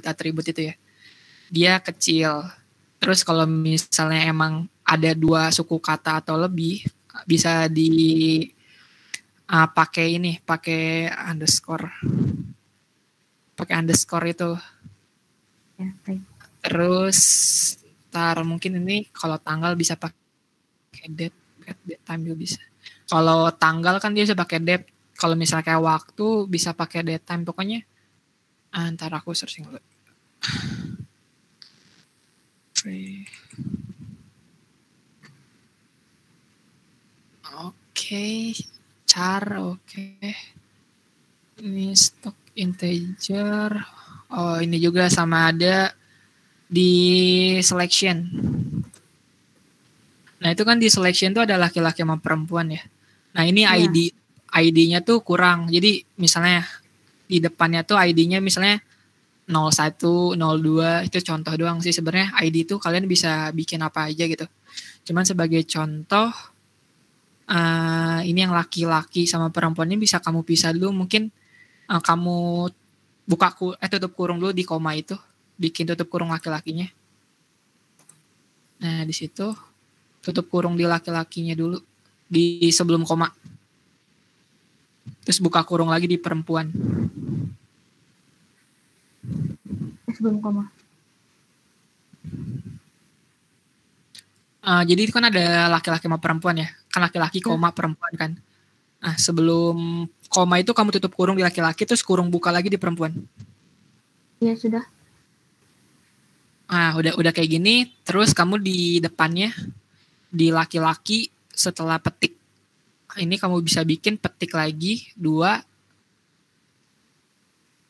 atribut itu ya. Dia kecil. Terus kalau misalnya emang ada 2 suku kata atau lebih, bisa pakai underscore. Pakai underscore itu. Ya, baik. Terus mungkin ini kalau tanggal bisa pakai date time juga bisa. Kalau tanggal kan dia bisa pakai date. Kalau misalnya kayak waktu bisa pakai date time. Pokoknya ntar aku searching dulu. Oke, char oke. Ini stock integer. Oh, ini juga sama ada di selection. Nah, itu kan di selection tuh ada laki-laki sama perempuan ya. Nah, ini ID-nya tuh kurang. Jadi misalnya di depannya tuh ID-nya misalnya 01, 02, itu contoh doang sih sebenarnya. ID itu kalian bisa bikin apa aja gitu. Cuman sebagai contoh, ini yang laki-laki sama perempuan ini bisa kamu pisah dulu. Mungkin kamu tutup kurung dulu di koma itu. Bikin tutup kurung laki-lakinya. Nah, di situ tutup kurung di laki-lakinya dulu. Di sebelum koma. Terus buka kurung lagi di perempuan. Sebelum koma. Jadi itu kan ada laki-laki sama perempuan ya. Kan laki-laki koma perempuan kan. Nah, sebelum koma itu kamu tutup kurung di laki-laki, terus kurung buka lagi di perempuan. Iya, sudah. Nah, udah kayak gini, terus kamu di depannya, di laki-laki setelah petik. Ini kamu bisa bikin petik lagi, 2.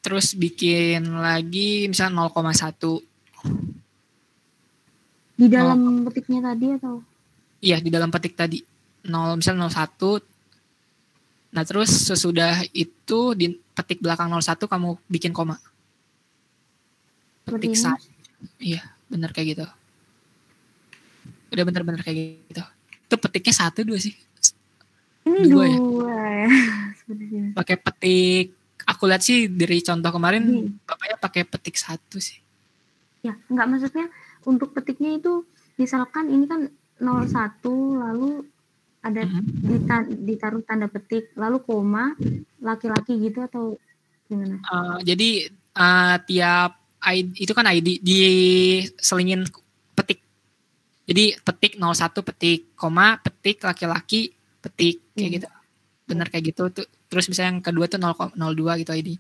Terus bikin lagi misalnya 0,1. Di dalam petiknya tadi atau? Iya, di dalam petik tadi. Misalnya 01. Nah, terus sesudah itu di petik belakang 01 kamu bikin koma. Petik 1. Iya, benar kayak gitu. Udah bener-bener kayak gitu. Itu petiknya 1, 2 sih. Ini 2 ya. Pakai petik. Aku lihat sih dari contoh kemarin bapaknya pakai petik 1 sih. Ya, enggak, maksudnya untuk petiknya itu misalkan ini kan 01 lalu ada ditaruh tanda petik lalu koma laki-laki gitu atau gimana? Jadi tiap ID itu kan ID diselingin petik. Jadi petik 01 petik koma petik laki-laki petik kayak gitu. Bener kayak gitu tuh. Terus misalnya yang kedua tuh 0,02 gitu ID.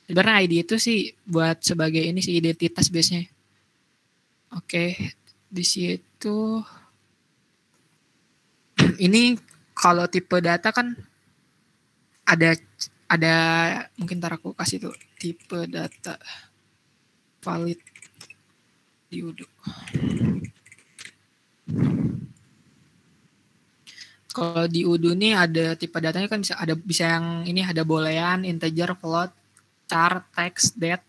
Sebenarnya ID itu sih buat sebagai ini sih identitas biasanya. Oke, di situ ini kalau tipe data kan ada mungkin ntar aku kasih tuh tipe data valid di Udo. Kalau di Udo nih ada tipe datanya kan bisa yang ini ada boolean, integer, float, char, text, date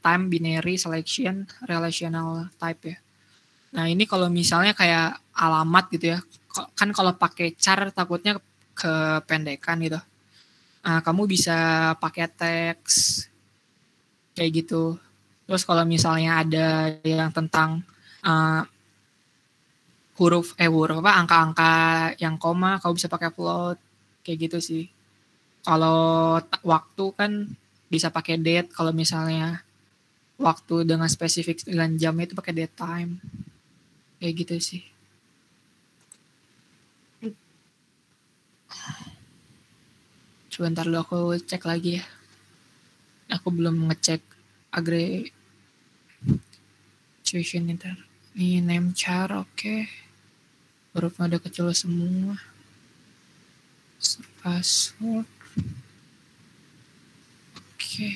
time, binary, selection, relational type ya. Nah ini kalau misalnya kayak alamat gitu ya, kan kalau pakai char takutnya kependekan gitu. Nah, kamu bisa pakai teks kayak gitu. Terus kalau misalnya ada yang tentang huruf angka-angka yang koma, kamu bisa pakai float kayak gitu sih. Kalau waktu kan bisa pakai date. Kalau misalnya waktu dengan spesifik 9 jam itu pakai date time kayak gitu sih. Sebentar dulu aku cek lagi ya. Aku belum ngecek aggregation ntar. Ini name char oke. Hurufnya udah kecil semua. Password. Oke.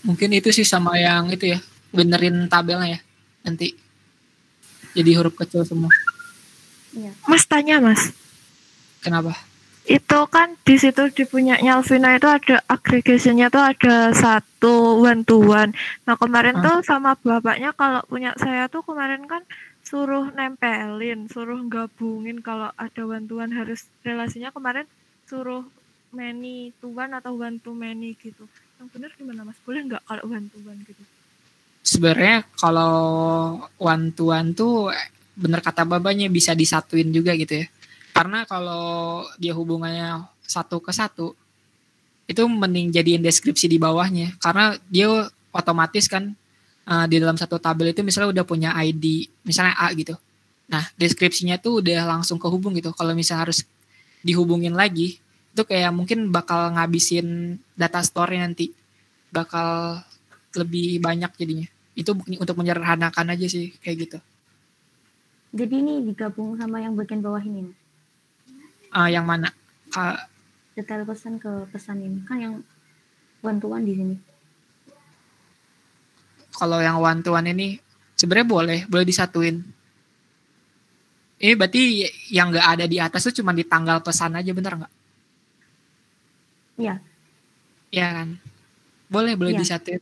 Mungkin itu sih sama yang itu ya. Benerin tabelnya ya. Nanti jadi huruf kecil semua. Iya. Mas tanya mas. Kenapa? Itu kan di situ di punyanya Alvina itu ada aggregation-nya tuh ada 1 one to one. Nah kemarin tuh sama bapaknya kalau punya saya tuh kemarin kan suruh nempelin, suruh gabungin kalau ada one to one harus relasinya kemarin suruh many to one atau one to many gitu. Yang benar gimana Mas? Boleh nggak kalau one to one gitu? Sebenarnya kalau one to one tuh bener kata babanya bisa disatuin juga gitu ya. Karena kalau dia hubungannya satu ke satu, itu mending jadiin deskripsi di bawahnya. Karena dia otomatis kan di dalam satu tabel itu misalnya udah punya ID, misalnya A gitu. Nah, deskripsinya tuh udah langsung kehubung gitu. Kalau misalnya harus dihubungin lagi, itu kayak mungkin bakal ngabisin data store nanti. Bakal lebih banyak jadinya. Itu untuk menyederhanakan aja sih, kayak gitu. Jadi ini digabung sama yang bagian bawah ini. Yang mana? Detail pesan ke pesan ini. Kan yang one to one di sini. Kalau yang one to one ini sebenarnya boleh disatuin. Ini berarti yang nggak ada di atas tuh cuma di tanggal pesan aja, bener nggak? Iya. Iya kan? Boleh Iya. disatuin.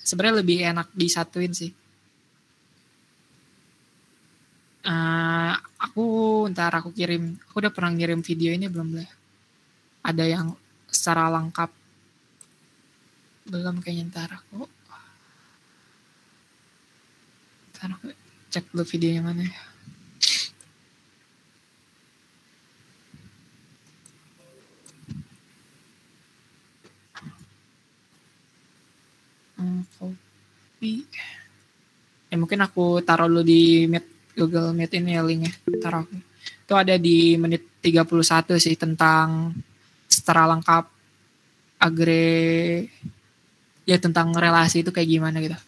Sebenarnya lebih enak disatuin sih. Aku kirim. Aku udah pernah ngirim video ini belum? Ada yang secara lengkap. Belum kayaknya, ntar aku cek dulu videonya mana ya. Copy. Mungkin aku taruh dulu di Google Meet ini ya linknya. Taruh. Itu ada di menit 31 sih tentang secara lengkap ya tentang relasi itu kayak gimana gitu.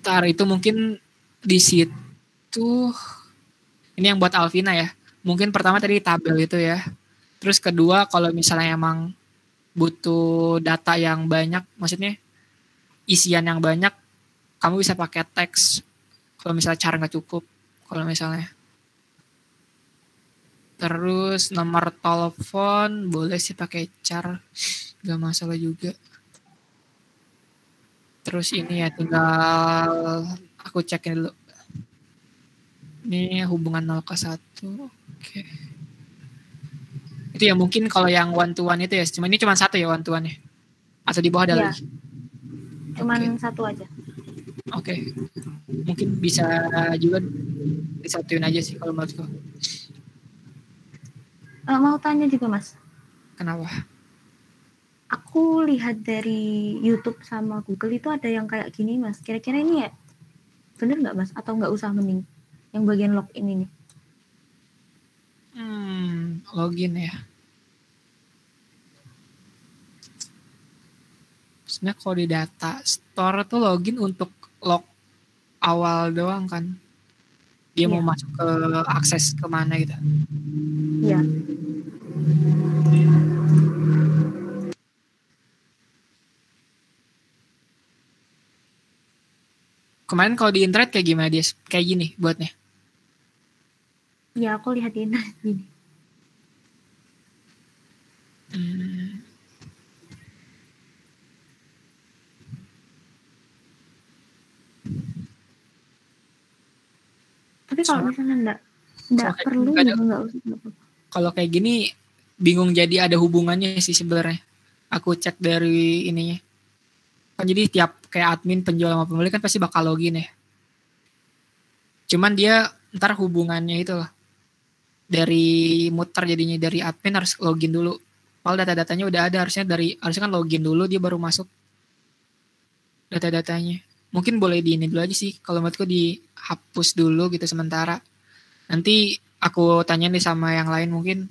Ntar itu mungkin di situ ini yang buat Alvina ya. Mungkin pertama tadi tabel itu ya. Terus kedua kalau misalnya emang butuh data yang banyak, maksudnya isian yang banyak, kamu bisa pakai teks. Kalau misalnya cara nggak cukup, kalau misalnya. Terus nomor telepon boleh sih pakai char, nggak masalah juga. Terus ini ya tinggal aku cekin dulu. Ini hubungan 0 ke 1. Oke. Itu ya mungkin kalau yang one to one itu ya, ini cuma satu ya one to one-nya. Atau di bawah ada Iya. lagi? Cuman satu aja. Oke. Mungkin bisa juga disatuin aja sih kalau menurutku. Mau tanya juga Mas. Kenapa? Aku lihat dari YouTube sama Google itu ada yang kayak gini Mas. Kira-kira ini ya bener nggak Mas? Atau nggak usah mending yang bagian login ini? Login ya. Sebenarnya kalau di data store tuh login untuk log awal doang kan. Dia mau masuk ke akses kemana gitu. Iya. Kemarin kalau di internet kayak gimana dia? Kayak gini buatnya? Ya aku lihat di internet gini. Tapi kalau misalnya enggak perlu juga enggak usah. Kalau kayak gini bingung jadi ada hubungannya sih sebenarnya. Aku cek dari ininya. Kan jadi tiap kayak admin penjual sama pembeli kan pasti bakal login ya. Cuman dia ntar hubungannya itu loh. Dari muter jadinya dari admin harus login dulu. Kalau data-datanya udah ada harusnya kan login dulu dia baru masuk data-datanya. Mungkin boleh di ini dulu aja sih. Kalau menurutku dihapus dulu gitu sementara. Nanti aku tanya nih sama yang lain mungkin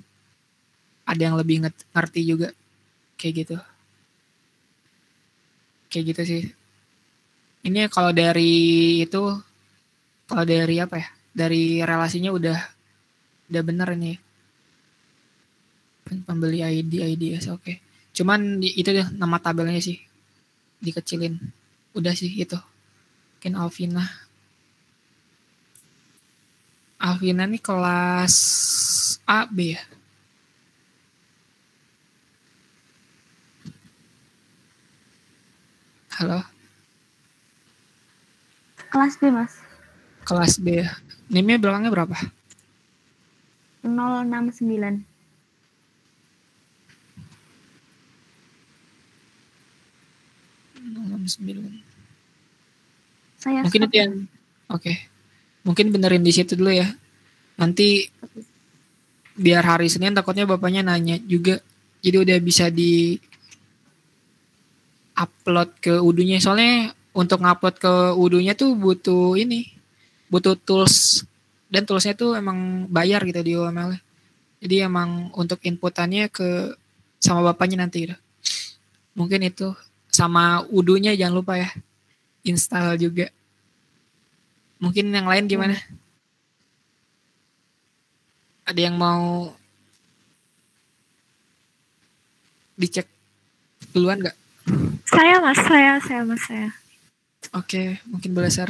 ada yang lebih ngerti juga. Kayak gitu. Kayak gitu sih. Ini kalau dari apa ya? Dari relasinya udah bener ini. Pembeli ID ya, oke. Cuman itu deh nama tabelnya sih dikecilin. Udah sih itu. Mungkin Alvina nih kelas A, B ya? Halo? Kelas B, Mas. Kelas B ya. NIM-nya belakangnya berapa? 069. Saya mungkin stop itu ya. yang oke. Mungkin benerin di situ dulu ya. Nanti biar hari Senin takutnya bapaknya nanya juga. Jadi udah bisa di upload ke Udunya. Soalnya untuk ngupload ke Udunya tuh butuh ini. Butuh tools. Dan toolsnya tuh emang bayar gitu di UML. Jadi emang untuk inputannya ke sama bapaknya nanti gitu. Mungkin itu. Sama Udunya jangan lupa ya. Install juga. Mungkin yang lain gimana? Ada yang mau dicek duluan nggak? Saya mas. Oke, mungkin boleh share.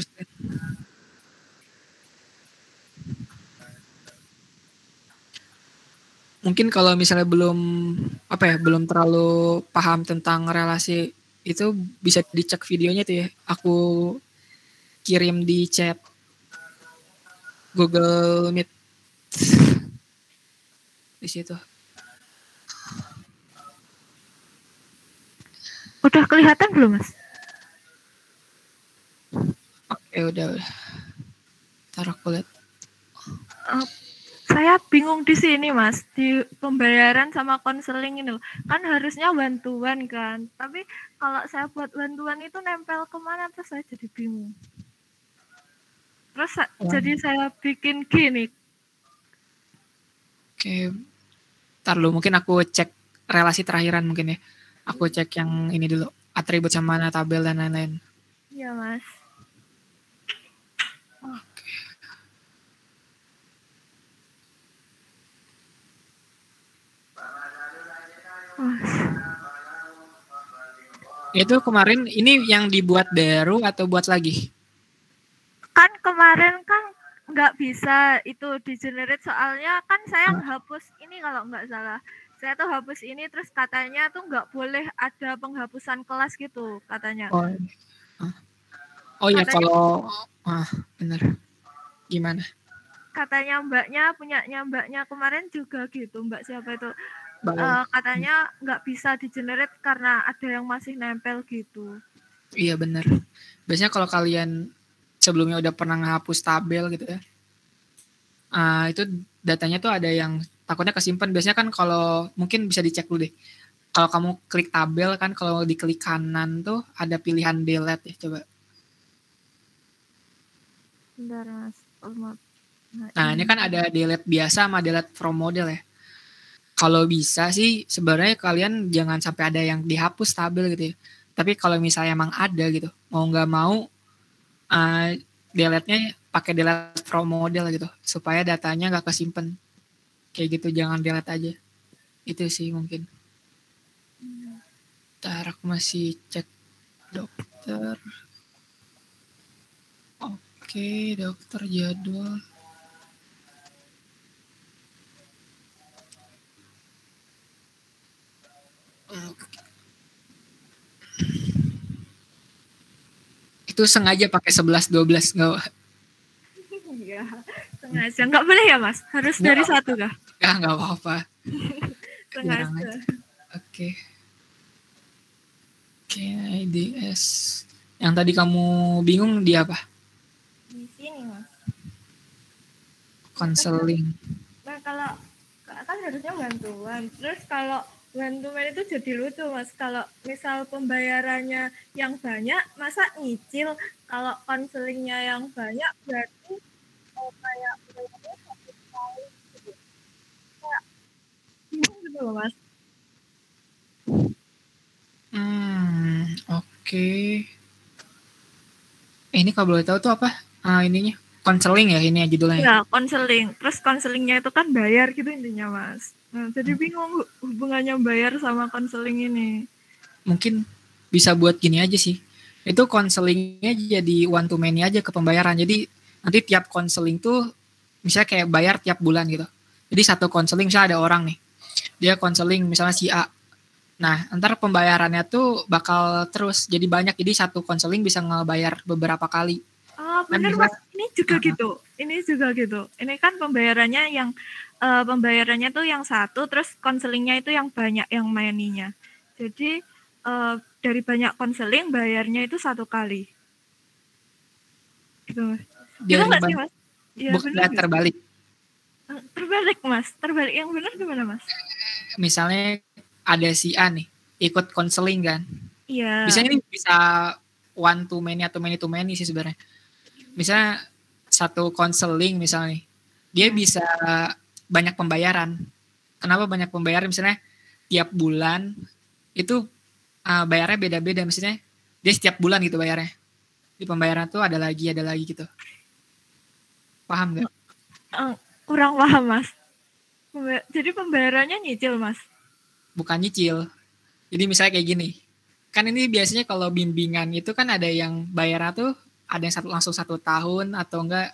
Mungkin kalau misalnya belum terlalu paham tentang relasi itu bisa dicek videonya tuh ya. Aku kirim di chat Google Meet di situ. Udah kelihatan belum mas? Oke, udah. Ntar aku lihat. Saya bingung di sini mas, di pembayaran sama konseling ini loh. Kan harusnya bantuan kan, tapi kalau saya buat bantuan itu nempel kemana, terus saya jadi bingung. Terus jadi saya bikin gini. Oke, ntar lu mungkin aku cek relasi terakhiran mungkin ya. Aku cek yang ini dulu, atribut sama tabel dan lain-lain. Iya mas. Oke. Itu kemarin ini yang dibuat baru atau buat lagi? Kan kemarin kan nggak bisa itu di generate, soalnya kan saya hapus ini kalau nggak salah. Saya tuh hapus ini terus katanya tuh nggak boleh ada penghapusan kelas gitu katanya. Oh ya kalau bener. Gimana? Katanya punyanya mbaknya kemarin juga gitu, mbak siapa itu katanya nggak bisa di generate karena ada yang masih nempel gitu. Iya bener. Biasanya kalau kalian sebelumnya udah pernah ngehapus tabel gitu ya, itu datanya tuh ada yang takutnya kesimpan. Biasanya kan kalau mungkin bisa dicek dulu deh. Kalau kamu klik tabel kan, kalau di klik kanan tuh ada pilihan delete ya, coba. Bentar mas. Nah ini kan ada delete biasa sama delete from model ya. Kalau bisa sih sebenarnya kalian jangan sampai ada yang dihapus tabel gitu ya. Tapi kalau misalnya emang ada gitu, mau nggak mau delete-nya pakai delete from model gitu supaya datanya nggak kesimpan. Kayak gitu, jangan delete aja. Itu sih mungkin. Ntar aku masih cek dokter. Oke, dokter jadwal. Itu sengaja pakai 11-12 nggak? Iya, sengaja. Nggak boleh ya mas? Harus nggak dari satu kah? Nggak apa-apa. Sengaja. Oke. IDS. Yang tadi kamu bingung di apa? Di sini mas. Konseling. Nah kalau kan harusnya bantuan. Terus kalau bantuan itu jadi lucu mas. Kalau misal pembayarannya yang banyak, masa nyicil? Kalau konselingnya yang banyak, berarti kayak bayarnya satu kali gitu. Kayak bingung gitu loh mas. Oke. Ini kalau boleh tahu tuh apa? Ininya konseling ya, ini judulnya. Ya konseling. Terus konselingnya itu kan bayar gitu intinya mas. Nah, jadi bingung hubungannya bayar sama konseling ini. Mungkin bisa buat gini aja sih. Itu konselingnya jadi one to many aja ke pembayaran. Jadi nanti tiap konseling tuh misalnya kayak bayar tiap bulan gitu. Jadi satu konseling misalnya ada orang nih. Dia konseling misalnya si A. Nah, ntar pembayarannya tuh bakal terus jadi banyak. Jadi satu konseling bisa ngebayar beberapa kali. Oh, Kan bener bisa, Mas. Ini juga gitu. Ini juga gitu. Ini kan pembayarannya yang pembayarannya tuh yang satu, terus konselingnya itu yang banyak yang maninya. Jadi dari banyak konseling bayarnya itu satu kali. Gitu Mas. Gitu dari nggak sih Mas? Iya bener nggak? terbalik. Terbalik Mas. Terbalik yang bener gimana Mas? Misalnya ada si A nih ikut konseling kan. Iya. Biasanya ini bisa one to many atau many to many sih sebenarnya. Misalnya satu konseling misalnya, dia bisa banyak pembayaran. Kenapa banyak pembayaran? Misalnya tiap bulan itu bayarnya beda-beda. Misalnya dia setiap bulan gitu bayarnya. Di pembayaran tuh ada lagi gitu. Paham nggak? Kurang paham Mas. Jadi pembayarannya nyicil Mas? Bukan nyicil. Jadi misalnya kayak gini. Kan ini biasanya kalau bimbingan itu kan ada yang bayarnya tuh ada yang langsung 1 tahun atau enggak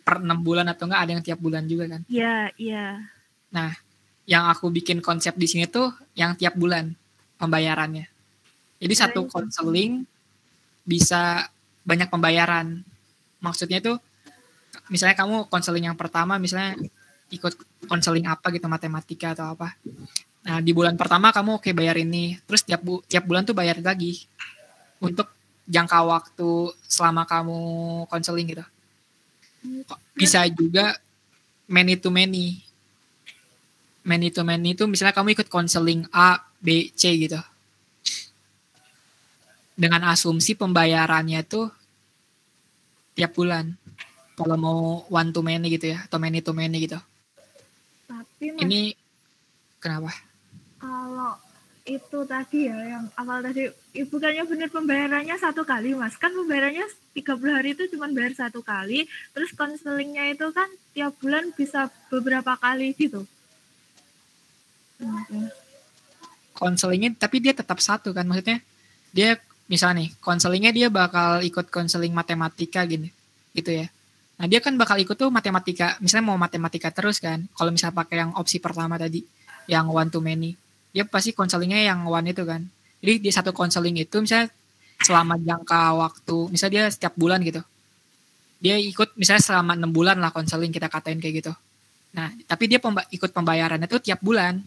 per 6 bulan atau enggak ada yang tiap bulan juga kan. Iya, iya. Nah, yang aku bikin konsep di sini tuh yang tiap bulan pembayarannya. Jadi satu konseling bisa banyak pembayaran. Maksudnya tuh misalnya kamu konseling yang pertama misalnya ikut konseling apa gitu, matematika atau apa. Nah, di bulan pertama kamu oke bayar ini, terus tiap bulan tuh bayar lagi untuk jangka waktu selama kamu konseling gitu. Bisa juga many to many. Many to many itu misalnya kamu ikut konseling A, B, C gitu. Dengan asumsi pembayarannya tuh tiap bulan. Kalau mau one to many gitu ya, atau many to many gitu. Tapi Mas, ini kenapa? Kalau itu tadi ya, yang awal tadi, bukannya benar pembayarannya satu kali Mas, kan pembayarannya 30 hari itu cuma bayar satu kali, terus konselingnya itu kan tiap bulan bisa beberapa kali gitu. Konselingnya, tapi dia tetap satu kan, maksudnya dia misalnya nih, konselingnya dia bakal ikut konseling matematika gini, gitu ya. Nah dia kan bakal ikut tuh matematika, misalnya mau matematika terus kan, kalau misalnya pakai yang opsi pertama tadi, yang one to many, dia pasti konselingnya yang one itu kan. Jadi di satu konseling itu misalnya selama jangka waktu, misalnya dia setiap bulan gitu, dia ikut misalnya selama 6 bulan lah konseling, kita katain kayak gitu. Nah tapi dia ikut pembayarannya tuh tiap bulan.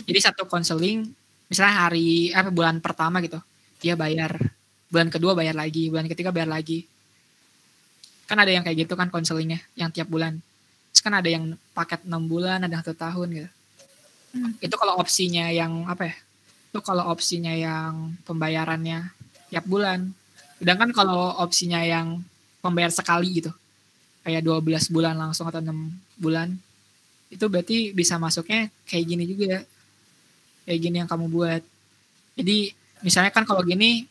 Jadi satu konseling misalnya bulan pertama gitu dia bayar, bulan kedua bayar lagi, bulan ketiga bayar lagi. Kan ada yang kayak gitu kan konselingnya yang tiap bulan. Terus kan ada yang paket 6 bulan, ada yang 1 tahun gitu. Itu kalau opsinya yang apa ya? Itu kalau opsinya yang pembayarannya tiap bulan. Sedangkan kalau opsinya yang pembayar sekali gitu, kayak 12 bulan langsung atau 6 bulan, itu berarti bisa masuknya kayak gini juga ya. Kayak gini yang kamu buat. Jadi misalnya kan kalau gini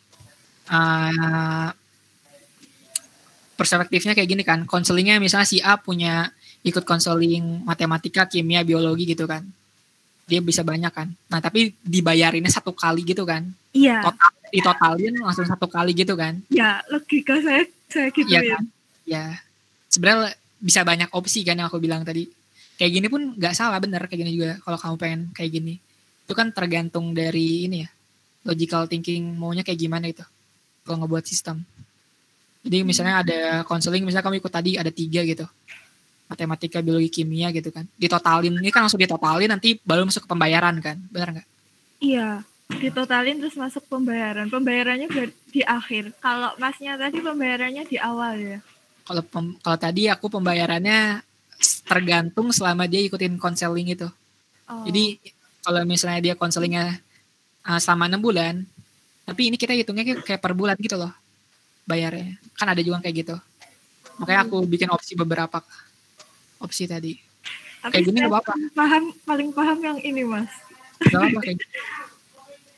perspektifnya kayak gini kan, konselingnya misalnya si A punya ikut konseling matematika, kimia, biologi gitu kan, dia bisa banyak kan. Nah tapi dibayarinnya satu kali gitu kan. Iya. Ditotalin langsung satu kali gitu kan. Ya logika saya gitu ya. Kan? Ya sebenarnya bisa banyak opsi kan yang aku bilang tadi. Kayak gini pun nggak salah, bener kayak gini juga kalau kamu pengen kayak gini. Itu kan tergantung dari ini ya, logical thinking maunya kayak gimana itu kalau ngebuat sistem. Jadi misalnya ada konseling, misalnya kamu ikut tadi ada 3 gitu, matematika, biologi, kimia gitu kan, ditotalin, ini kan langsung ditotalin nanti baru masuk ke pembayaran kan, benar nggak? Iya, ditotalin terus masuk pembayaran. Pembayarannya di akhir. Kalau Masnya tadi pembayarannya di awal ya? Kalau tadi aku pembayarannya tergantung selama dia ikutin konseling itu. Jadi kalau misalnya dia konselingnya selama 6 bulan, tapi ini kita hitungnya kayak per bulan gitu loh bayarnya. Kan ada juga kayak gitu. Makanya aku bikin opsi beberapa opsi tadi. Tapi kayak gini nggak apa-apa. Paling paham yang ini Mas. Nggak apa-apa kayak gini.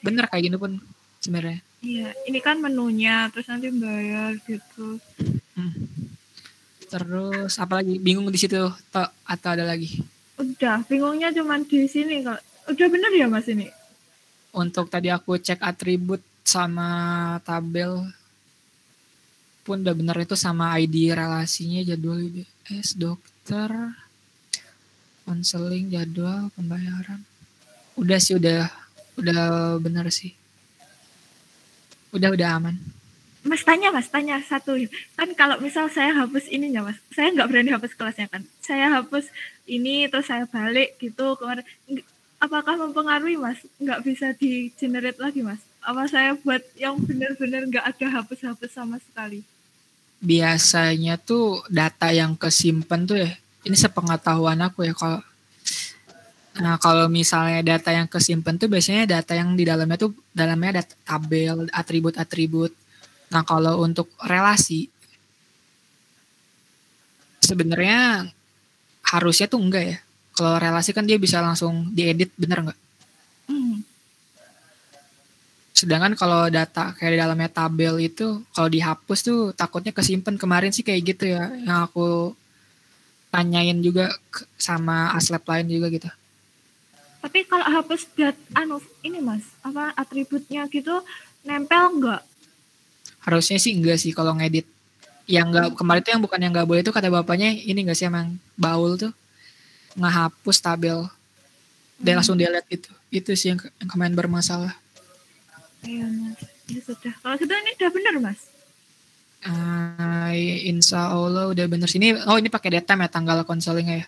Bener kayak gini pun sebenarnya. Iya, ini kan menunya, terus nanti bayar gitu. Terus apa lagi? Bingung di situ atau ada lagi? Udah, bingungnya cuma di sini kok. Udah bener ya Mas ini? Untuk tadi aku cek atribut sama tabel pun udah bener itu, sama ID relasinya, jadwal IDS, dokter, konseling, jadwal, pembayaran. Udah sih, udah bener sih. Udah aman. Mas tanya satu. Kan kalau misal saya hapus ininya Mas, saya nggak berani hapus kelasnya kan. Saya hapus ini terus saya balik gitu kemarin. Apakah mempengaruhi Mas? Nggak bisa di generate lagi Mas? Apa saya buat yang benar-benar nggak ada hapus-hapus sama sekali? Biasanya tuh data yang kesimpan tuh ya, ini sepengetahuan aku ya, kalau misalnya data yang kesimpan tuh biasanya data yang di dalamnya ada tabel, atribut-atribut. Nah, kalau untuk relasi sebenarnya harusnya tuh enggak ya. Kalau relasi kan dia bisa langsung diedit, bener nggak? Sedangkan kalau data kayak di dalamnya tabel itu, kalau dihapus tuh takutnya kesimpan. Kemarin sih kayak gitu ya, yang aku tanyain juga sama aslab lain juga gitu. Tapi kalau hapus ini Mas, apa atributnya gitu nempel nggak? Harusnya sih enggak sih kalau ngedit. Yang enggak kemarin tuh yang bukan yang enggak boleh itu kata bapaknya ini enggak sih emang baul tuh ngehapus tabel dan langsung delete gitu. Itu sih yang kemarin bermasalah. Iya Mas, ya sudah. Kalau sudah ini udah benar Mas? Insya Allah udah bener sini. Oh ini pakai date time ya tanggal konselingnya ya,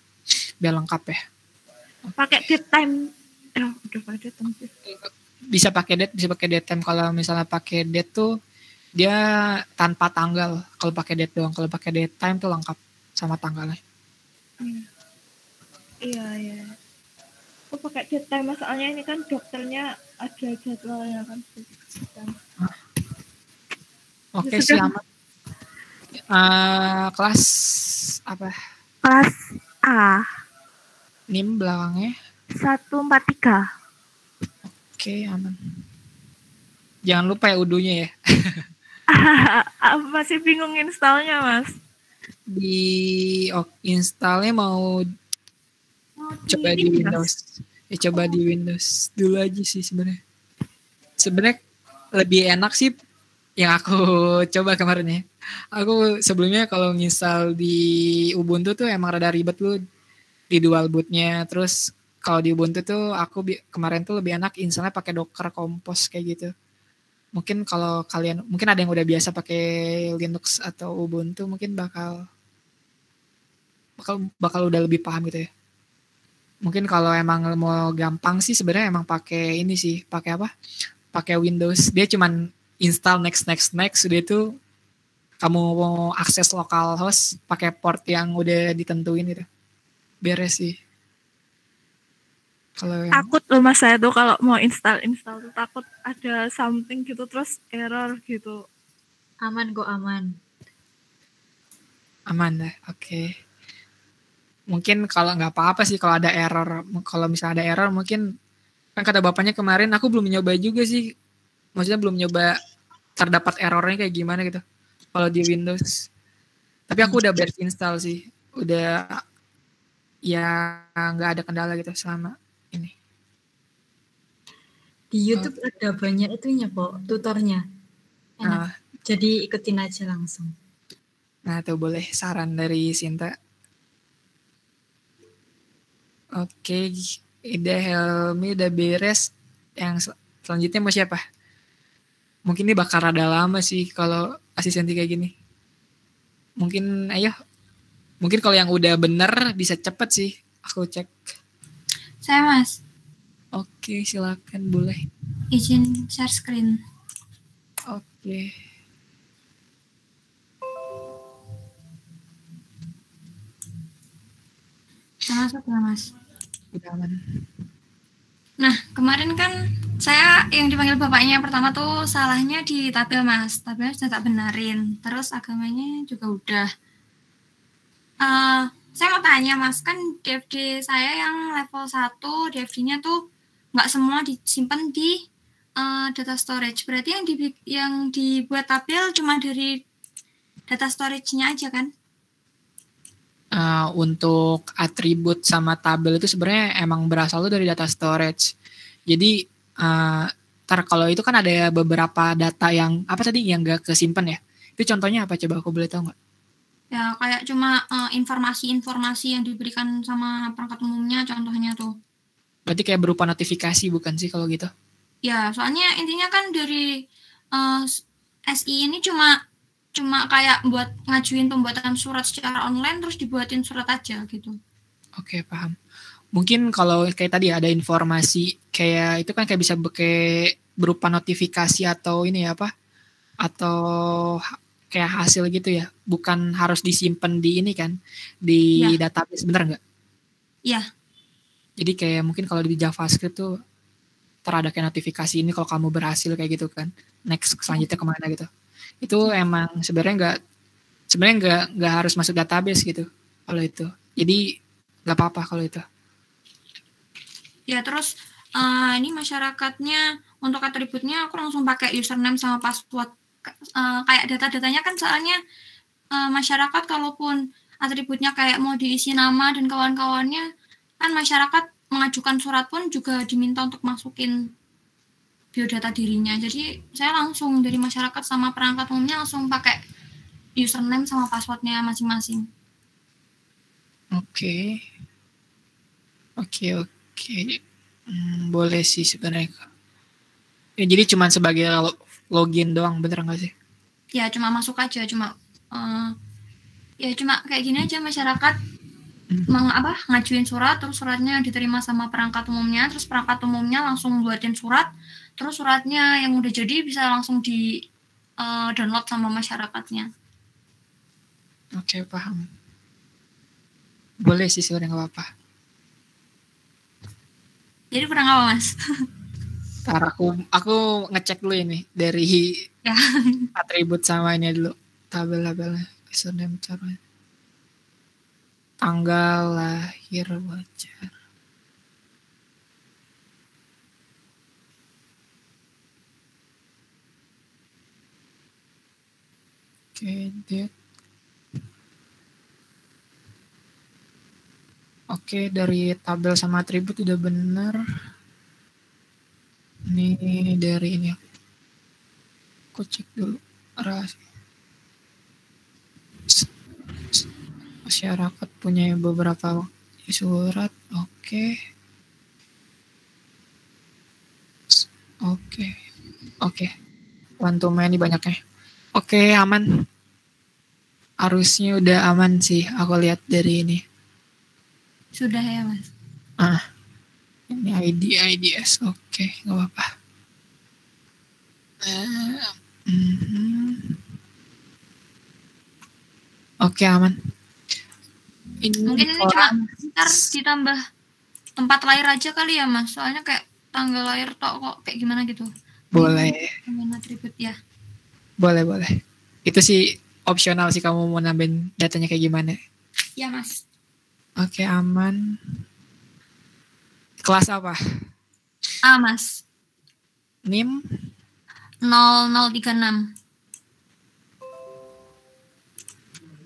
biar lengkap ya. Pakai date time. Udah pakai date time sih. Bisa pakai date time. Kalau misalnya pakai date tuh dia tanpa tanggal. Kalau pakai date doang. Kalau pakai date time tuh lengkap sama tanggalnya. Iya. Aku pakai date time soalnya ini kan dokternya ada jadwalnya kan. Oke, selamat. Kelas apa? Kelas A. NIM belakangnya 143. Oke, aman. Jangan lupa ya udunya ya. Masih bingung installnya Mas. Installnya mau coba di Windows. Coba di Windows dulu aja sih sebenarnya. Sebenarnya lebih enak sih yang aku coba kemarin ya. Aku sebelumnya kalau nginstal di Ubuntu tuh emang rada ribet lu di dual bootnya. Terus kalau di Ubuntu tuh aku kemarin tuh lebih enak installnya pakai Docker Compose kayak gitu. Mungkin kalau kalian, mungkin ada yang udah biasa pakai Linux atau Ubuntu, mungkin bakal udah lebih paham gitu ya. Mungkin kalau emang mau gampang sih sebenarnya emang pakai ini sih, pakai apa? Pakai Windows. Dia cuman install next, udah itu kamu mau akses localhost pakai port yang udah ditentuin gitu. Beres sih. Takut loh Mas saya tuh kalau mau install tuh takut ada something gitu terus error gitu. Aman kok, aman. Aman dah, oke. Mungkin kalau nggak apa-apa sih kalau ada error. Kalau misalnya ada error mungkin kan kata bapaknya kemarin aku belum nyoba juga sih. Maksudnya belum nyoba terdapat errornya kayak gimana gitu. Kalau di Windows. Tapi aku udah beres install sih. Udah ya nggak ada kendala gitu selama ini. Di YouTube ada banyak itunya kok, tutornya. Enak. Jadi ikutin aja langsung. Nah tuh boleh saran dari Sinta. Oke, udah Helmi udah beres. Yang selanjutnya mau siapa? Mungkin ini bakal rada lama sih kalau asisten kayak gini. Mungkin ayo. Mungkin kalau yang udah bener bisa cepet sih. Aku cek. Saya Mas. Oke, silakan boleh. Izin share screen. Oke. Masuk ya Mas. Udah aman. Nah, kemarin kan saya yang dipanggil bapaknya pertama tuh salahnya di tabel Mas. Tabelnya sudah tak benarin. Terus agamanya juga udah. Saya mau tanya Mas, kan DFD saya yang level 1, DFD-nya tuh nggak semua disimpan di data storage. Berarti yang dibuat tabel cuma dari data storage-nya aja kan? Untuk atribut sama tabel itu sebenarnya emang berasal dari data storage. Jadi kalau itu kan ada beberapa data yang apa tadi yang nggak kesimpan ya. Itu contohnya apa coba aku boleh tahu nggak? Ya kayak cuma informasi-informasi yang diberikan sama perangkat umumnya contohnya tuh. Berarti kayak berupa notifikasi bukan sih kalau gitu? Ya soalnya intinya kan dari SI ini cuma kayak buat ngajuin pembuatan surat secara online terus dibuatin surat aja gitu. Oke, paham. Mungkin kalau kayak tadi ada informasi kayak itu kan kayak bisa berupa notifikasi atau ini ya apa? Atau kayak hasil gitu ya. Bukan harus disimpan di ini kan, di database, bener nggak? Iya. Jadi kayak mungkin kalau di JavaScript tuh ada kayak notifikasi ini kalau kamu berhasil kayak gitu kan. Next selanjutnya kemana gitu. Itu emang sebenarnya nggak harus masuk database gitu kalau itu. Jadi nggak apa-apa kalau itu. Ya terus ini masyarakatnya untuk atributnya aku langsung pakai username sama password. Kayak data-datanya kan soalnya masyarakat kalaupun atributnya kayak mau diisi nama dan kawan-kawannya kan masyarakat mengajukan surat pun juga diminta untuk masukin biodata dirinya. Jadi saya langsung dari masyarakat sama perangkat umumnya langsung pakai username sama passwordnya masing-masing. Oke. Boleh sih sebenarnya. Ya, jadi cuma sebagai login doang, bener nggak sih? Ya cuma masuk aja, cuma kayak gini aja masyarakat ngajuin surat, terus suratnya diterima sama perangkat umumnya, terus perangkat umumnya langsung buatin surat, terus suratnya yang udah jadi bisa langsung di download sama masyarakatnya. Oke, paham. Boleh sih sebenarnya, nggak apa-apa. Jadi kurang apa, Mas? Ntar aku ngecek dulu ini dari atribut sama ini dulu, tabel-tabelnya, username, caranya. Tanggal lahir wajar. Oke, date. Oke, dari tabel sama atribut udah bener. Ini dari ini. Aku cek dulu. Masyarakat punya beberapa surat. Oke. One to many banyaknya. Oke, aman. Harusnya udah aman sih. Aku lihat dari ini. Sudah ya, Mas. Ini IDS. Oke, nggak apa-apa. Oke, aman. Mungkin ini cuma ntar ditambah tempat lahir aja kali ya, Mas. Soalnya kayak tanggal lahir kok kayak gimana gitu. Boleh. Tambahin atribut ya. Boleh. Itu sih opsional sih kamu mau nambahin datanya kayak gimana. Ya, Mas. Oke, aman. Kelas apa? A, Mas. NIM? 0036.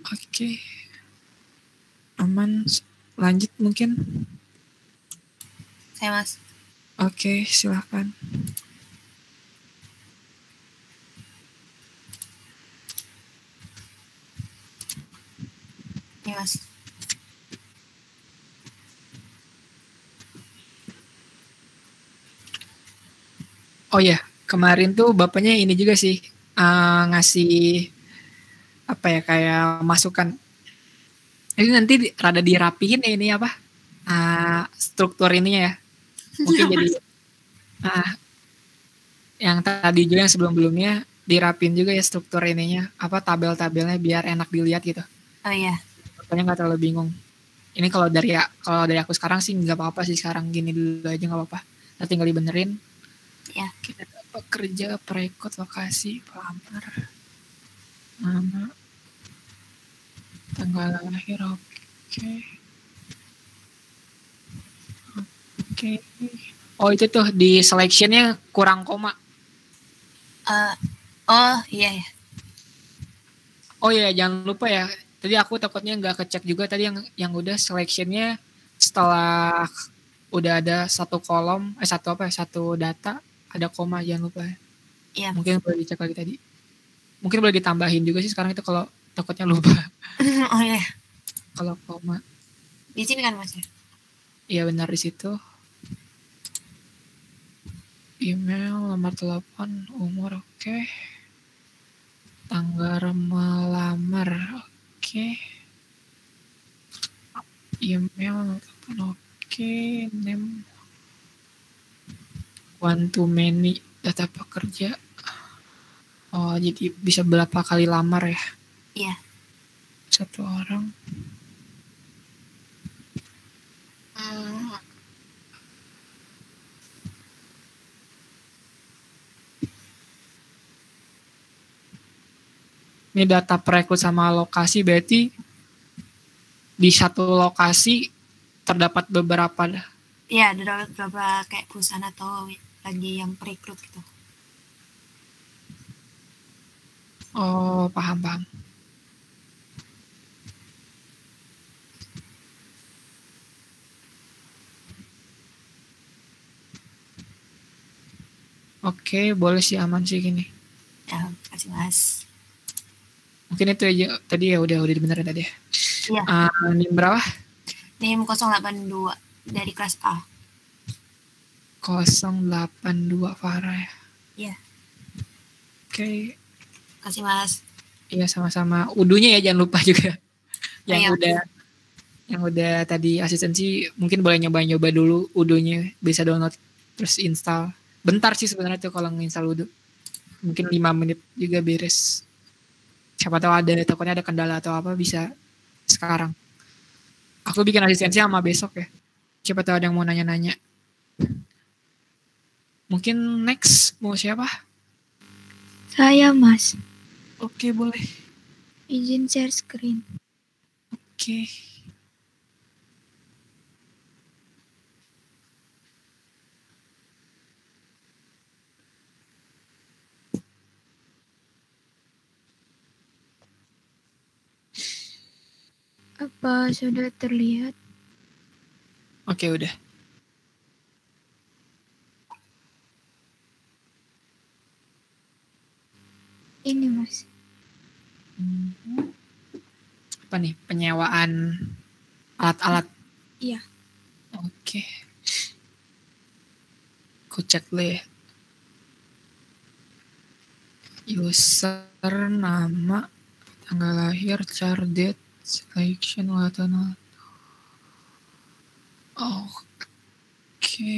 Oke. Aman. Lanjut mungkin. Saya, Mas. Oke, silakan. Ini, Mas. Oh ya, kemarin tuh bapaknya ini juga sih ngasih apa ya kayak masukan. Jadi nanti rada dirapihin ya ini apa struktur ininya ya. Mungkin jadi yang tadi juga yang sebelum-belumnya dirapin juga ya struktur ininya apa tabel-tabelnya biar enak dilihat gitu. Oh iya. Pokoknya nggak terlalu bingung. Ini kalau dari aku sekarang sih nggak apa-apa sih, sekarang gini dulu aja nggak apa-apa. Nanti tinggal dibenerin. Ya. Kita pekerja, perekod, lokasi, pelamar, nama, tanggal lahir. Oke. Oh itu tuh di selectionnya kurang koma. Oh iya ya. Oh iya, jangan lupa ya. Tadi aku takutnya nggak kecek juga tadi yang udah selectionnya setelah udah ada satu kolom satu data ada koma, jangan lupa ya. Iya. Mungkin boleh dicek lagi tadi. Mungkin boleh ditambahin juga sih sekarang itu kalau takutnya lupa. Oh iya. Kalau koma. Di sini kan, Mas? Iya benar di situ. Email, nomor telepon, umur, oke. Tanggal melamar. Oke. Email. Oke. Name. One to many. Data pekerja. Oh, jadi bisa berapa kali lamar ya? Iya. Satu orang. Ini data perekrut sama lokasi, berarti di satu lokasi terdapat beberapa. Iya, ada beberapa kayak perusahaan atau lagi yang perekrut gitu. Oh, paham. Oke, boleh sih, aman sih gini. Ya, kasih Mas. Mungkin itu aja tadi ya, udah dibenerin tadi ya. Iya. NIM berapa? NIM 082 dari kelas A. 082 Farah ya. Iya. Oke. Kasih Mas. Iya, sama-sama. Udunya ya jangan lupa juga. Yang Iya. yang udah tadi asistensi mungkin boleh nyoba dulu udunya, bisa download terus install. Bentar sih sebenarnya tuh kalau nginstal udu. Mungkin 5 menit juga beres. Siapa tahu takutnya ada kendala atau apa, bisa sekarang. Aku bikin asistensi sama besok ya. Siapa tahu ada yang mau nanya-nanya. Mungkin next mau siapa? Saya, Mas. Oke, boleh. Izin share screen. Oke. Apa sudah terlihat? Oke, udah. Ini, Mas. Apa nih? Penyewaan alat-alat. Iya. Oke. Aku cek dulu ya. User, nama, tanggal lahir, chart date, selection, atau Oke.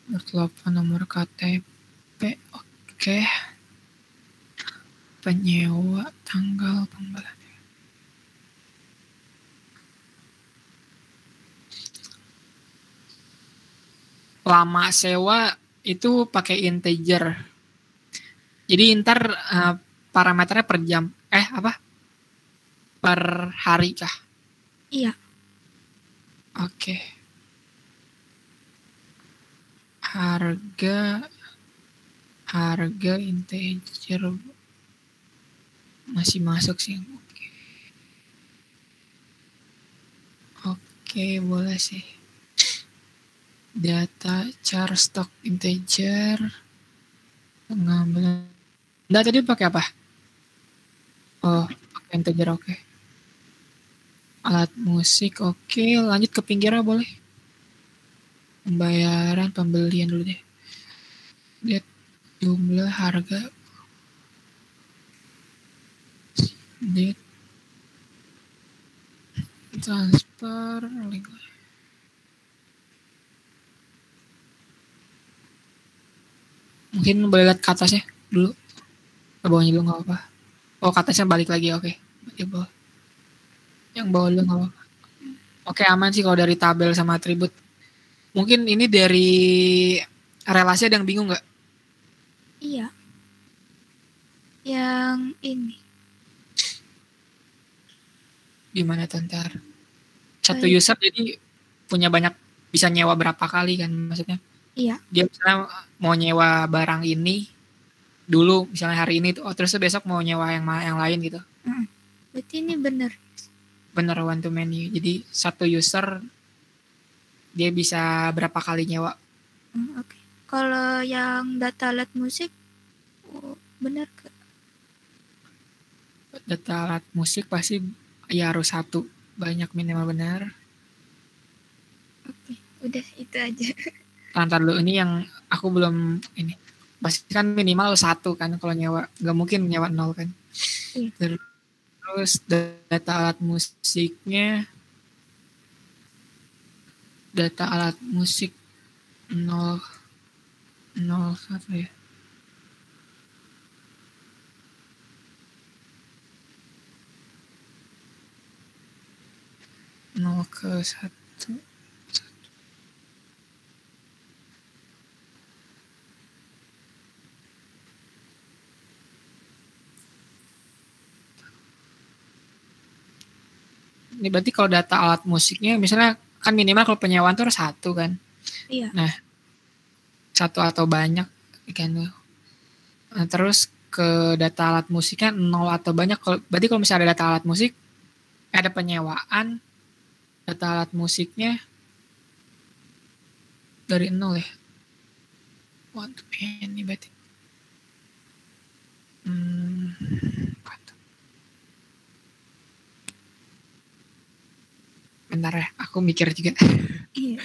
Bertelepon, nomor KTP. Oke. Penyewa, tanggal pembelian. Lama sewa itu pakai integer. Jadi ntar parameternya per jam. Per hari kah? Iya. Oke. Harga integer masih masuk sih. Oke, boleh sih. Data char stock integer. Pengambilan. Nah, tadi pakai apa? Oh, pakai integer, oke. Alat musik, oke. Lanjut ke pinggirnya boleh. Pembayaran, pembelian dulu deh. Lihat jumlah, harga. Date. Transfer, link. Mungkin boleh lihat ke atasnya dulu. Ke bawahnya dulu nggak apa-apa. Oh, ke atasnya balik lagi, oke. Di bawah. Yang bawah dulu nggak apa-apa. Oke, aman sih kalau dari tabel sama atribut. Mungkin ini dari relasi ada yang bingung nggak? Iya. Yang ini. Gimana Tantar? Satu user jadi punya banyak, bisa nyewa berapa kali kan maksudnya? Iya. Dia misalnya mau nyewa barang ini dulu, misalnya hari ini tuh, terus besok mau nyewa yang lain gitu. Berarti ini benar. Bener, one to many. Jadi satu user dia bisa berapa kali nyewa. Oke. Kalau yang data alat musik, benar ke? Data alat musik pasti ya harus satu, banyak minimal, benar. Oke, udah itu aja. Tantar dulu, ini yang aku belum ini. pasti kan minimal 1 kan kalau nyewa, nggak mungkin nyewa 0 kan. Iya. Terus data alat musiknya, data alat musik 0 1 ya. Nol ke 1. Ini berarti kalau data alat musiknya misalnya kan minimal kalau penyewaan tuh harus 1 kan. Iya. Nah, 1 atau banyak kan. Nah, terus ke data alat musiknya 0 atau banyak. Berarti kalau misalnya ada data alat musik, ada penyewaan, data alat musiknya dari 0 ya. Waduh, ini berarti. Bentar ya, aku mikir juga. Iya.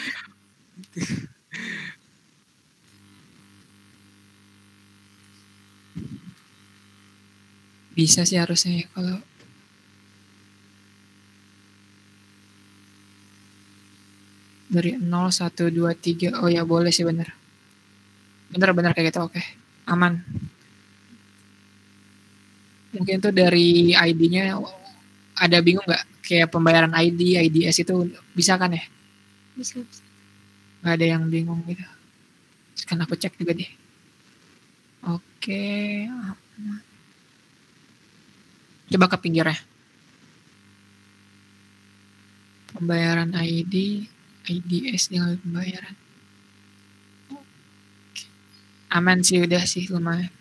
Bisa sih harusnya ya kalau dari 0, 1, 2, 3. Oh ya boleh sih bener. Bener kayak gitu, oke. Aman. Mungkin tuh dari ID-nya ada bingung nggak? Kayak pembayaran ID, IDS itu bisa kan ya? Bisa. Nggak ada yang bingung gitu. Sekarang aku cek juga deh. Oke. Coba ke pinggirnya. Pembayaran ID, IDS dengan pembayaran. Oke. Aman sih, udah sih lumayan.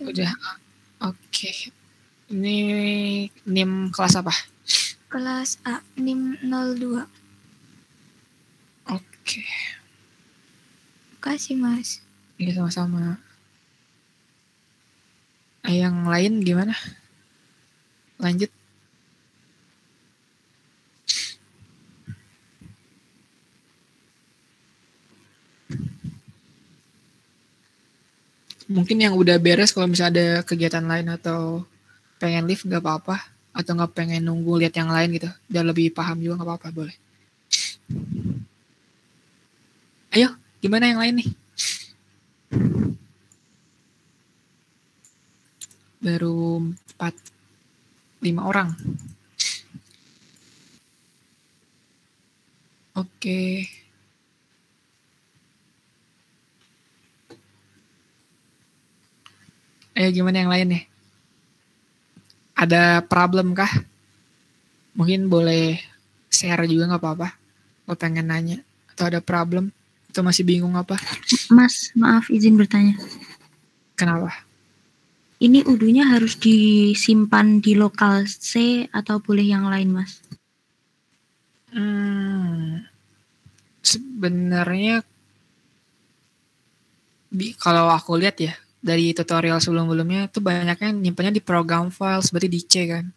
Udah. Oke. Ini NIM kelas apa? Kelas A, NIM 02. Oke. Makasih, Mas. Iya sama-sama. Yang lain gimana? Lanjut. Mungkin yang udah beres kalau misalnya ada kegiatan lain atau pengen live nggak apa-apa, atau nggak pengen nunggu lihat yang lain gitu, biar lebih paham juga nggak apa-apa, boleh. Ayo, gimana yang lain nih? Baru 4-5 orang. Oke. Ayo gimana yang lain nih? Ada problem kah? Mungkin boleh share juga nggak apa-apa. Kalau pengen nanya atau ada problem atau masih bingung apa? Mas, maaf izin bertanya. Kenapa? Ini udunya harus disimpan di lokal C atau boleh yang lain, Mas? Sebenarnya kalau aku lihat ya dari tutorial sebelum-sebelumnya tuh banyaknya nyimpannya di program files, berarti di C kan.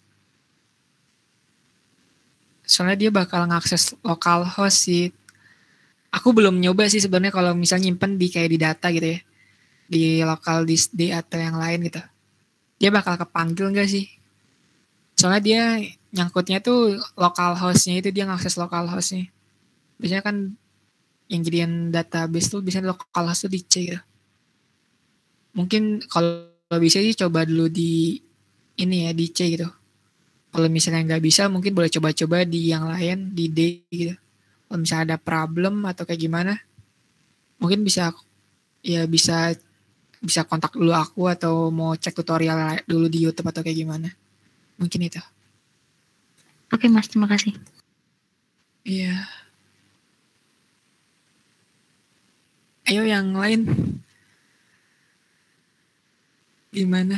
Soalnya dia bakal ngakses localhost sih. Aku belum nyoba sih sebenarnya kalau misalnya nyimpen di kayak di data gitu ya, di local disk D atau yang lain gitu. Dia bakal kepanggil nggak sih? Soalnya dia nyangkutnya tuh localhost-nya itu, dia ngakses localhost-nya. Biasanya kan yang jadian database tuh biasanya localhost tuh di C gitu. Mungkin kalau bisa sih coba dulu di ini ya, di C gitu. Kalau misalnya nggak bisa, mungkin boleh coba-coba di yang lain, di D gitu. Kalau misalnya ada problem atau kayak gimana, mungkin bisa kontak dulu aku atau mau cek tutorial dulu di YouTube atau kayak gimana. Mungkin itu. Oke, Mas, terima kasih. Iya. Ayo yang lain. Gimana?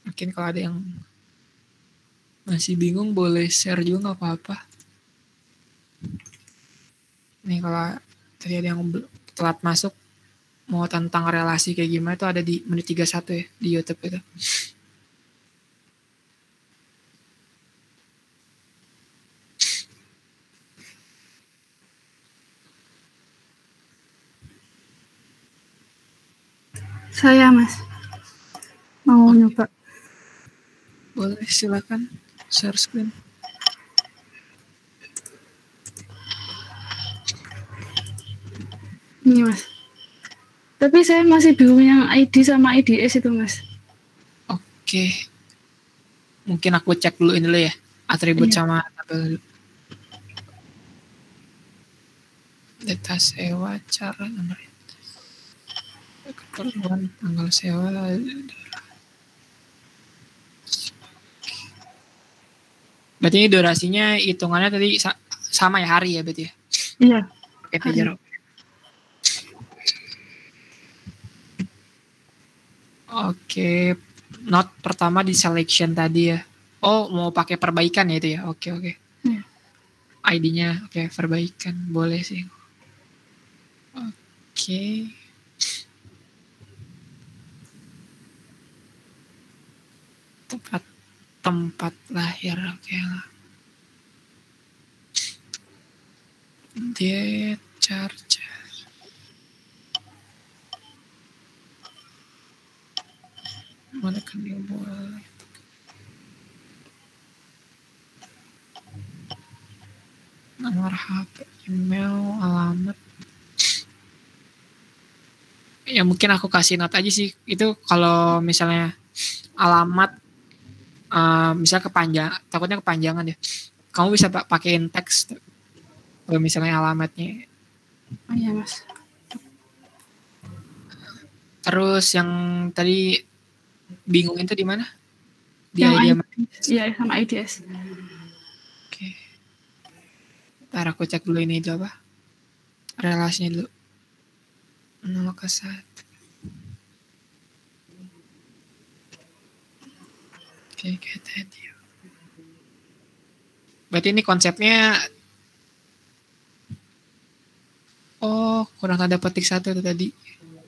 Mungkin kalau ada yang masih bingung boleh share juga nggak apa-apa. Nih kalau Tadi ada yang telat masuk, mau tentang relasi kayak gimana itu ada di menit 31 ya di YouTube itu. Saya Mas mau nyoba. Boleh, silakan share screen. Ini Mas. Tapi saya masih bingung yang ID sama IDS itu Mas. Oke. Mungkin aku cek dulu ini dulu ya. Atribut Iya. sama tabel. Data sewa, cara nomor keperluan, tanggal sewa. Berarti ini durasinya hitungannya tadi sama ya, hari ya berarti ya? Iya. Oke, Fajar. Oke, note pertama di selection tadi ya. Oh, mau pakai perbaikan ya itu ya? Oke. Iya. ID-nya, oke, perbaikan. Boleh sih. Oke. Tempat lahir, oke lah. Date charger. Mana kan yang boleh? Nomor HP, email, alamat. Ya mungkin aku kasih note aja sih. Itu kalau misalnya alamat, misalnya takutnya kepanjangan ya. Kamu bisa pakein teks. Kalau misalnya alamatnya. Oh iya Mas. Terus yang tadi bingung itu di mana? Di Yang ID. Iya sama IDS. Oke. Ntar aku cek dulu ini itu apa? Relasinya dulu. 0 ke 1. Oke, kayak tadi. Berarti ini konsepnya kurang tanda petik 1 itu tadi.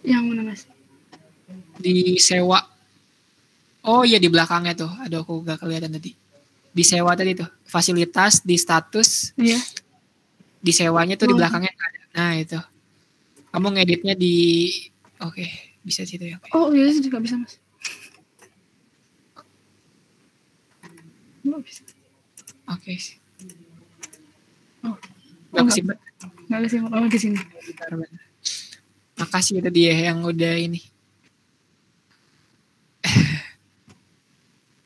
Yang mana Mas? Di sewa. Oh iya, di belakangnya tuh. Aduh, aku gak kelihatan tadi. Di sewa tadi tuh. Fasilitas, di status. Iya. Di sewanya tuh di belakangnya ada. Nah, itu. Kamu ngeditnya di... Oke, bisa situ ya. Oh iya juga bisa Mas. Nggak bisa. Oke. Oh. Gak kesimpan. Nggak kesimpan. Oh di sini. Bentar. Makasih itu dia yang udah ini.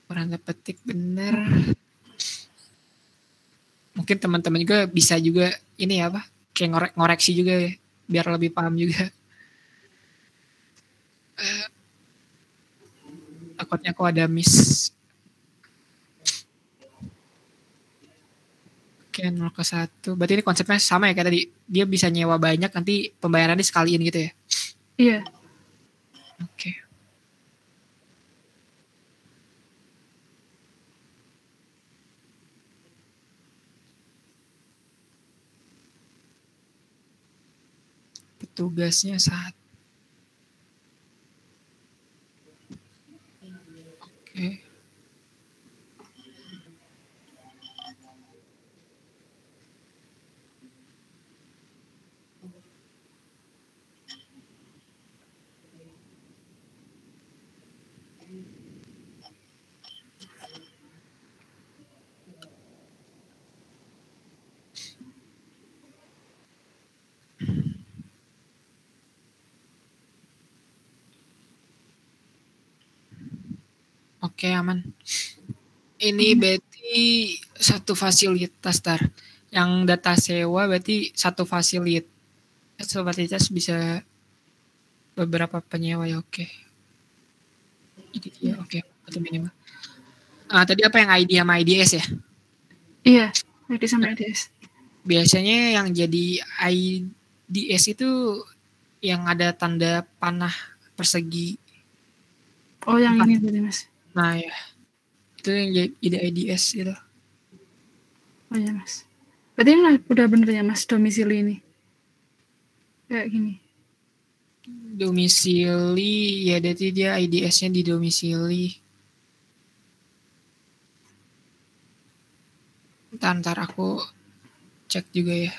Kurang petik bener. Mungkin teman-teman juga bisa juga ini ya apa? Kayak ngoreksi juga ya, biar lebih paham juga. Takutnya aku ada miss. Oke, 0 ke 1. Berarti ini konsepnya sama ya kayak tadi. Dia bisa nyewa banyak, nanti pembayarannya sekalian gitu ya? Iya. Oke. Petugasnya 1. Oke. Oke, aman. Ini berarti satu fasilitas yang data sewa berarti satu fasilitas bisa beberapa penyewa ya. Oke. Jadi ya oke, itu minimal. Tadi apa yang ID sama IDS ya? Iya, ID sama IDS. Biasanya yang jadi IDS itu yang ada tanda panah persegi. Oh, yang ini berarti Mas. Nah ya, itu yang jadi IDS gitu. Oh ya Mas. Berarti ini udah bener ya Mas domisili ini? kayak gini. Domisili, ya berarti dia IDS-nya di domisili. Ntar aku cek juga ya.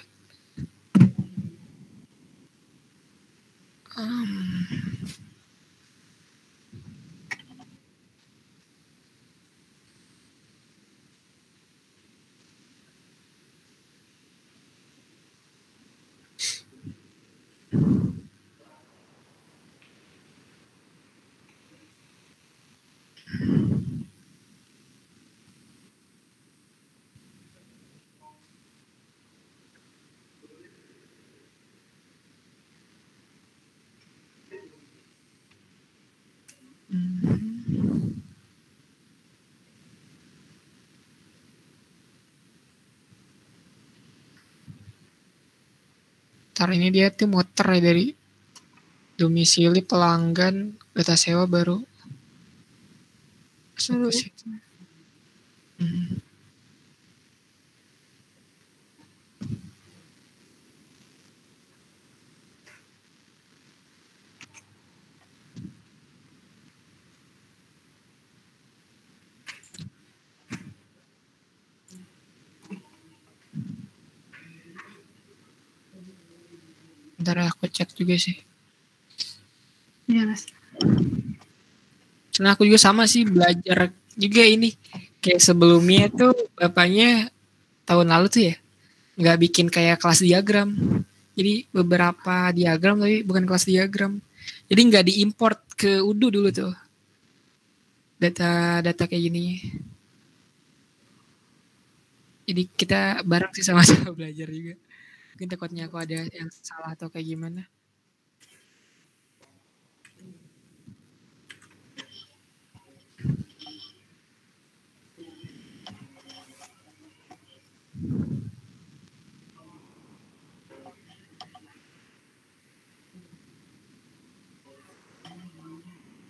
Ntar ini dia tuh muter ya dari domisili pelanggan data sewa baru masuk ke situ. Ntar aku cek juga sih. Iya Mas. Karena aku juga sama sih belajar juga ini. Kayak sebelumnya tuh bapaknya tahun lalu tuh ya nggak bikin kayak kelas diagram. Jadi beberapa diagram tapi bukan kelas diagram. Jadi nggak diimport ke UDU dulu tuh. Data kayak gini. Jadi kita bareng sih sama-sama belajar juga. Mungkin takutnya aku ada yang salah atau kayak gimana.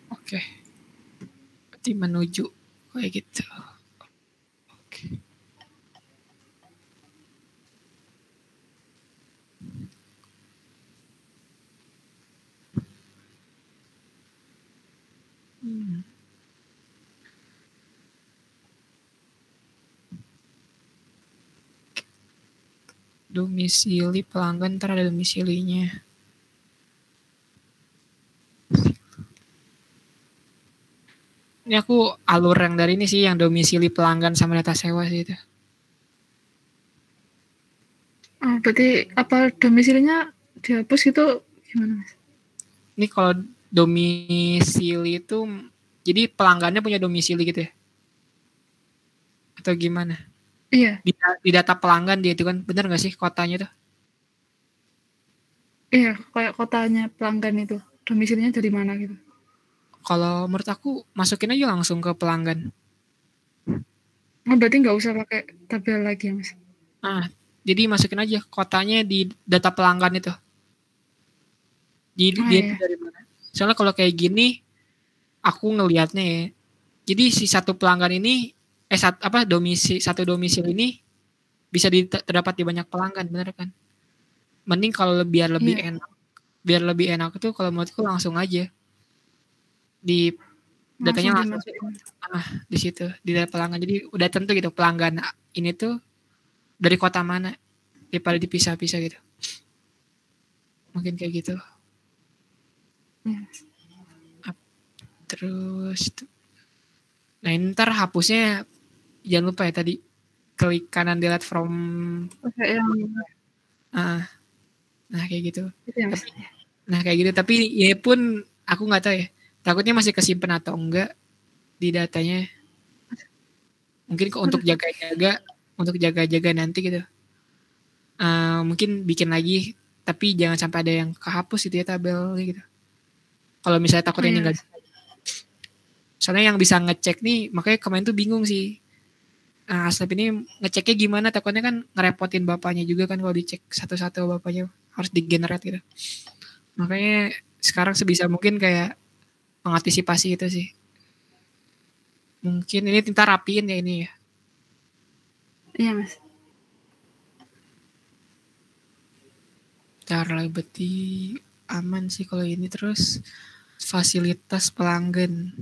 Oke. Berarti menuju kayak gitu. Oke. Domisili pelanggan, ntar ada domisilinya. Ini aku alur yang dari ini sih, yang domisili pelanggan sama data sewa sih itu. Oh, berarti apa domisilinya dihapus gitu gimana Mas? Ini kalau domisili itu, jadi pelanggannya punya domisili gitu ya? Atau gimana? Iya. Di data pelanggan dia itu kan, bener nggak sih kotanya tuh? Iya, kayak kotanya pelanggan itu. Domisilinya dari mana gitu. Kalau menurut aku, masukin aja langsung ke pelanggan. Oh, berarti nggak usah pakai tabel lagi ya Mas? Nah, jadi masukin aja kotanya di data pelanggan itu. Jadi dia iya. dari mana? Soalnya kalau kayak gini, aku ngelihatnya ya. Jadi si satu pelanggan ini, satu domisil ini bisa terdapat di banyak pelanggan, bener kan? Mending kalau biar lebih enak tuh kalau menurutku langsung aja di datanya langsung di situ di data pelanggan. Jadi udah tentu gitu pelanggan ini tuh dari kota mana daripada dipisah-pisah gitu. Mungkin kayak gitu. Terus nah ntar hapusnya jangan lupa ya tadi klik kanan delete from nah kayak gitu. Nah kayak gitu tapi ya pun aku nggak tahu ya takutnya masih kesimpan atau enggak di datanya. Mungkin untuk jaga-jaga nanti gitu. Mungkin bikin lagi tapi jangan sampai ada yang kehapus gitu ya tabel gitu. Kalau misalnya takut ini enggak. Soalnya yang bisa ngecek nih makanya kemarin tuh bingung sih. Aslep ini ngeceknya gimana, takutnya kan ngerepotin bapaknya juga kan kalau dicek satu-satu bapaknya harus digenerate gitu. Makanya sekarang sebisa mungkin kayak mengantisipasi itu sih. Mungkin ini ntar rapiin ya ini ya. Iya Mas. Bentar lagi berarti aman sih kalau ini. Terus fasilitas pelanggan.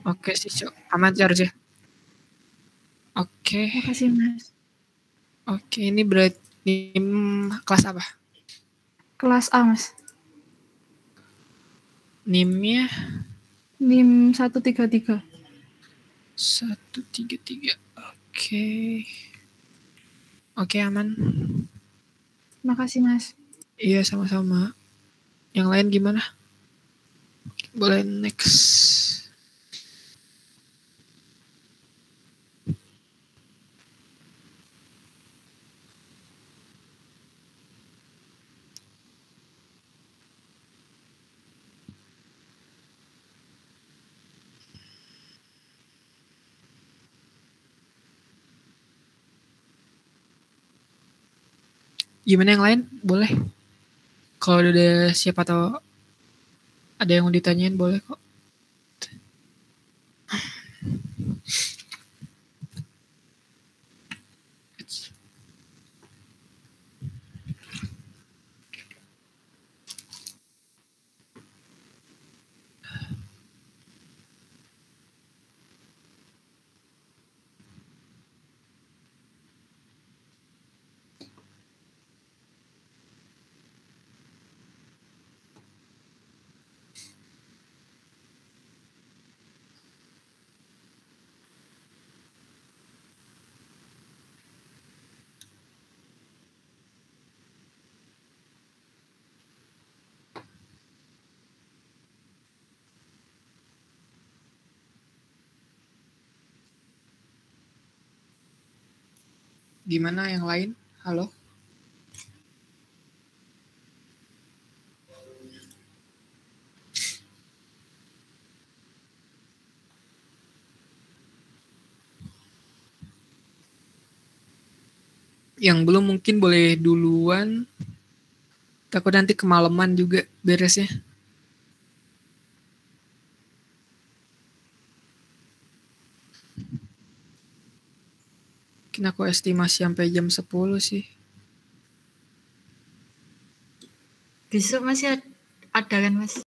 Oke sih, Cok. Aman sih harusnya. Oke. Makasih Mas. Oke, ini berarti kelas apa? Kelas A Mas. NIM-nya NIM 133. 133. Oke. Oke, aman. Makasih Mas. Iya, sama-sama. Yang lain gimana? Boleh next. Gimana yang lain? Boleh. Kalau udah siap atau ada yang mau ditanyain boleh kok. Gimana yang lain? Halo? Yang belum mungkin boleh duluan. Takut nanti kemalaman juga beresnya. Mungkin aku estimasi sampai jam 10 sih. Besok masih ada kan Mas?